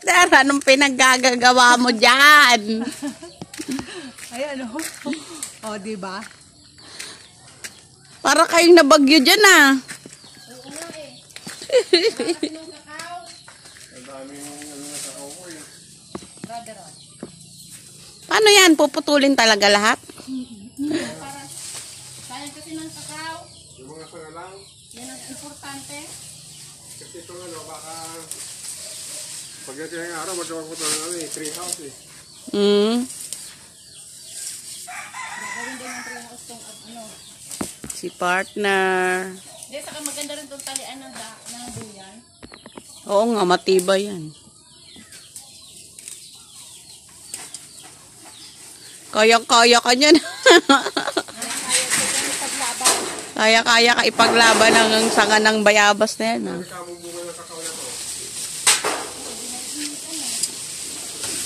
Dara, anong pinaggagawa mo dyan? Ayan o. O, diba? Para kayong nabagyo dyan ah. Oo nga eh. Yung kakao. Ang daming kakao ko eh. Brother, Paano yan? Puputulin talaga lahat? para sayang kasi ng kakao. Yung mga sanga lang. Yan ang importante. Kasi ito baka pagdating ng araw, magkawag ko ito tree house eh. Gagawin din ng treehouse tong Si partner. Hindi, saka maganda rin itong talian ng duyan. Oo nga, matibay yan. Kaya-kaya ka niyan. Kaya-kaya ka ipaglaban ng sanga ng bayabas na yan. Ang kamong bunga ng kakao na to.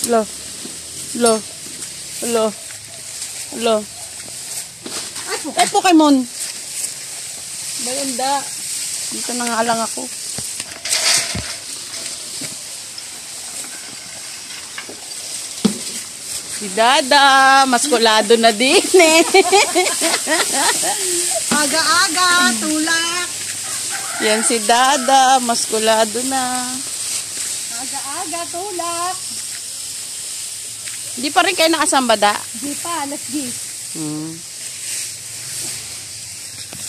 Lo. Lo. Lo. Lo. Ay, Pokemon. Maganda. Dito na nga lang ako. Si Dada, maskulado na din eh. Aga-aga, tulak. Yan si Dada, maskulado na. Aga-aga, tulak. Hindi pa rin kayo nakasambada? Di pa, alas 10.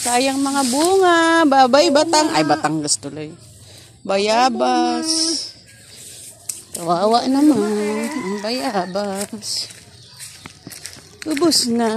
Sayang mga bunga. Babay, Batang. Ay, Batangas tuloy. Bayabas. Kawawa naman ang bayabas. Ubus na.